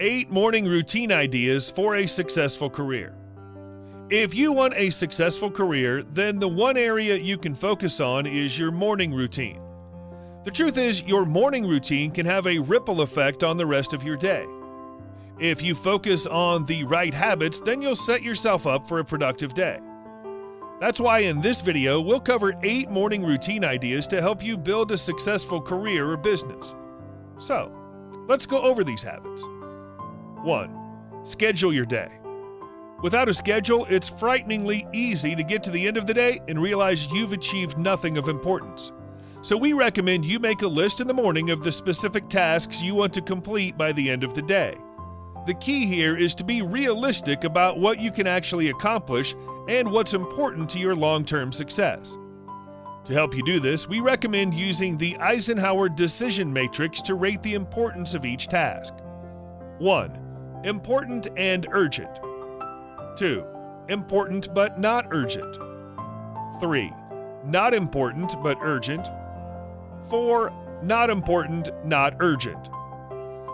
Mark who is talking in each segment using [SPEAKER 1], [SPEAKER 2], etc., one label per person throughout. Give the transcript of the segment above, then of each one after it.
[SPEAKER 1] 8 morning routine ideas for a successful career. If you want a successful career, then the one area you can focus on is your morning routine. The truth is, your morning routine can have a ripple effect on the rest of your day. If you focus on the right habits, then you'll set yourself up for a productive day. That's why in this video, we'll cover 8 morning routine ideas to help you build a successful career or business. So, let's go over these habits. 1. Schedule your day. Without a schedule, it's frighteningly easy to get to the end of the day and realize you've achieved nothing of importance. So we recommend you make a list in the morning of the specific tasks you want to complete by the end of the day. The key here is to be realistic about what you can actually accomplish and what's important to your long-term success. To help you do this, we recommend using the Eisenhower Decision Matrix to rate the importance of each task. 1. Important and urgent. 2. Important but not urgent. 3. Not important but urgent. 4. Not important, not urgent.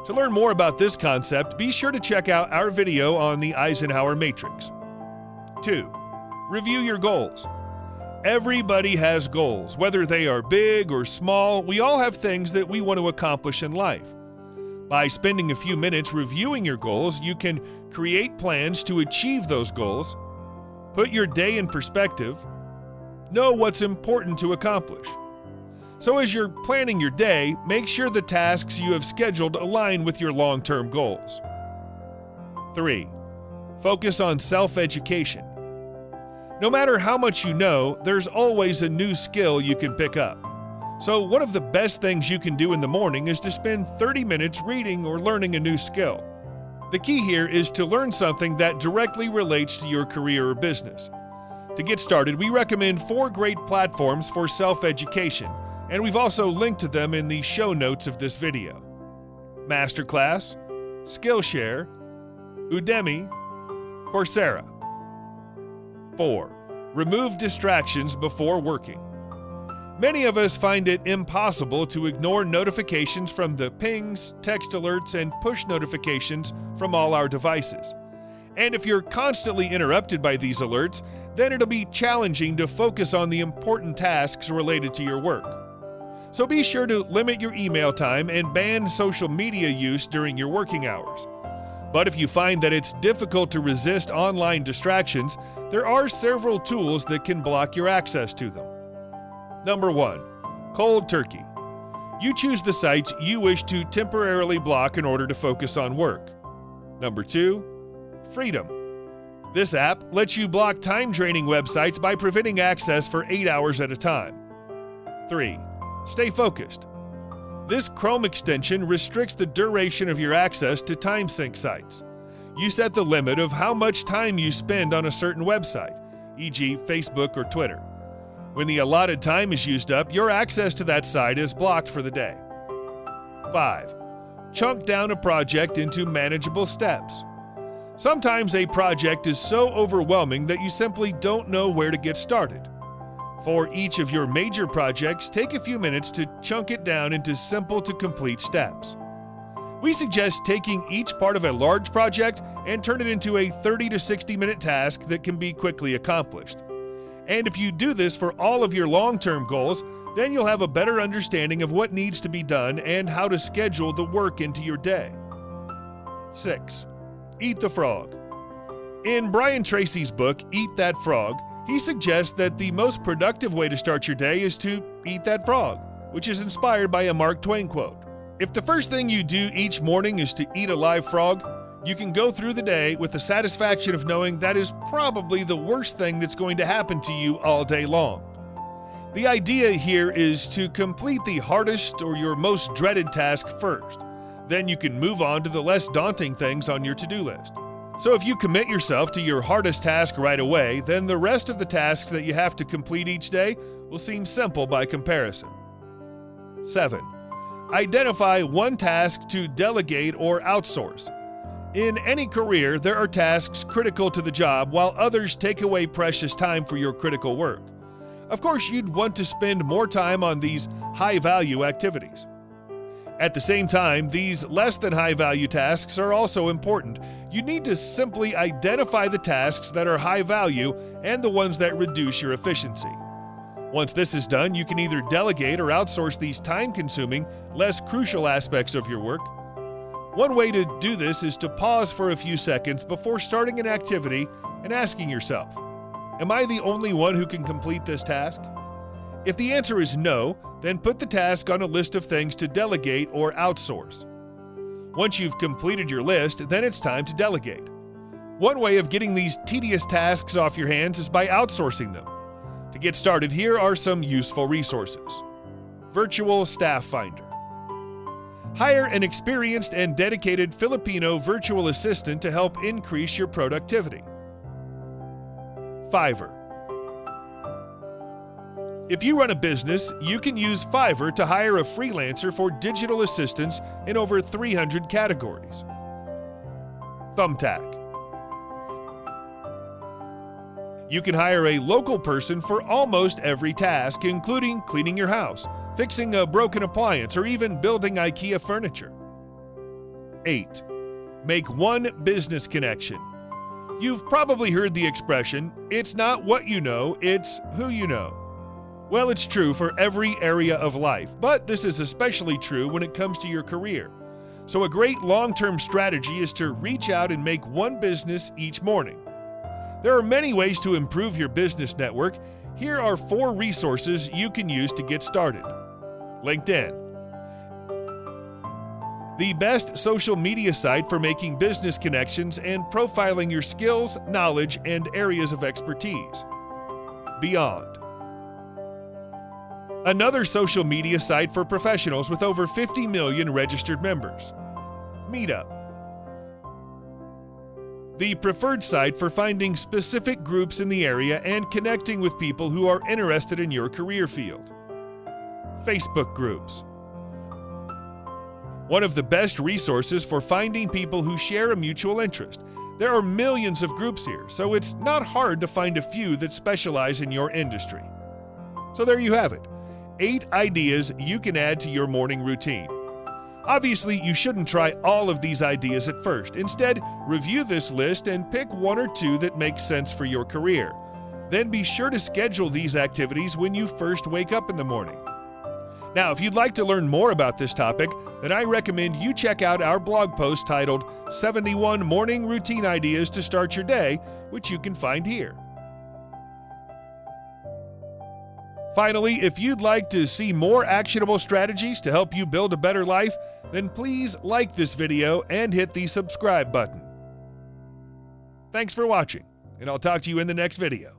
[SPEAKER 1] To learn more about this concept, be sure to check out our video on the Eisenhower Matrix. 2. Review your goals. Everybody has goals. Whether they are big or small, we all have things that we want to accomplish in life. By spending a few minutes reviewing your goals, you can create plans to achieve those goals, put your day in perspective, know what's important to accomplish. So as you're planning your day, make sure the tasks you have scheduled align with your long-term goals. 3. Focus on self-education. No matter how much you know, there's always a new skill you can pick up. So one of the best things you can do in the morning is to spend 30 minutes reading or learning a new skill. The key here is to learn something that directly relates to your career or business. To get started, we recommend 4 great platforms for self-education, and we've also linked to them in the show notes of this video. Masterclass, Skillshare, Udemy, Coursera. 4. Remove distractions before working. Many of us find it impossible to ignore notifications from the pings, text alerts, and push notifications from all our devices. And if you're constantly interrupted by these alerts, then it'll be challenging to focus on the important tasks related to your work. So be sure to limit your email time and ban social media use during your working hours. But if you find that it's difficult to resist online distractions, there are several tools that can block your access to them. Number 1. Cold turkey. You choose the sites you wish to temporarily block in order to focus on work. Number 2. Freedom. This app lets you block time-draining websites by preventing access for 8 hours at a time. 3. Stay focused. This Chrome extension restricts the duration of your access to time sync sites. You set the limit of how much time you spend on a certain website, e.g. Facebook or Twitter. When the allotted time is used up, your access to that site is blocked for the day. 5. Chunk down a project into manageable steps. Sometimes a project is so overwhelming that you simply don't know where to get started. For each of your major projects, take a few minutes to chunk it down into simple to complete steps. We suggest taking each part of a large project and turn it into a 30 to 60 minute task that can be quickly accomplished. And if you do this for all of your long-term goals, then you'll have a better understanding of what needs to be done and how to schedule the work into your day. 6. Eat the frog. In Brian Tracy's book, Eat That Frog, he suggests that the most productive way to start your day is to eat that frog, which is inspired by a Mark Twain quote. If the first thing you do each morning is to eat a live frog, you can go through the day with the satisfaction of knowing that is probably the worst thing that's going to happen to you all day long. The idea here is to complete the hardest or your most dreaded task first. Then you can move on to the less daunting things on your to-do list. So if you commit yourself to your hardest task right away, then the rest of the tasks that you have to complete each day will seem simple by comparison. 7. Identify one task to delegate or outsource. In any career, there are tasks critical to the job while others take away precious time for your critical work. Of course, you'd want to spend more time on these high-value activities. At the same time, these less than high value tasks are also important. You need to simply identify the tasks that are high value and the ones that reduce your efficiency. Once this is done, you can either delegate or outsource these time-consuming, less crucial aspects of your work. One way to do this is to pause for a few seconds before starting an activity and asking yourself, am I the only one who can complete this task? If the answer is no, then put the task on a list of things to delegate or outsource. Once you've completed your list, then it's time to delegate. One way of getting these tedious tasks off your hands is by outsourcing them. To get started, here are some useful resources. Virtual Staff Finder. Hire an experienced and dedicated Filipino virtual assistant to help increase your productivity. Fiverr. If you run a business, you can use Fiverr to hire a freelancer for digital assistance in over 300 categories. Thumbtack. You can hire a local person for almost every task, including cleaning your house, fixing a broken appliance, or even building IKEA furniture. 8. Make one business connection. You've probably heard the expression, it's not what you know, it's who you know. Well, it's true for every area of life, but this is especially true when it comes to your career. So a great long-term strategy is to reach out and make one business each morning. There are many ways to improve your business network. Here are 4 resources you can use to get started. LinkedIn. The best social media site for making business connections and profiling your skills, knowledge, and areas of expertise. Beyond. Another social media site for professionals with over 50 million registered members. Meetup. The preferred site for finding specific groups in the area and connecting with people who are interested in your career field. Facebook groups. One of the best resources for finding people who share a mutual interest. There are millions of groups here, so it's not hard to find a few that specialize in your industry. So there you have it. 8 ideas you can add to your morning routine. Obviously, you shouldn't try all of these ideas at first. Instead, review this list and pick 1 or 2 that make sense for your career. Then be sure to schedule these activities when you first wake up in the morning. Now, if you'd like to learn more about this topic, then I recommend you check out our blog post titled 71 Morning Routine Ideas to Start Your Day, which you can find here. Finally, if you'd like to see more actionable strategies to help you build a better life, then please like this video and hit the subscribe button. Thanks for watching, and I'll talk to you in the next video.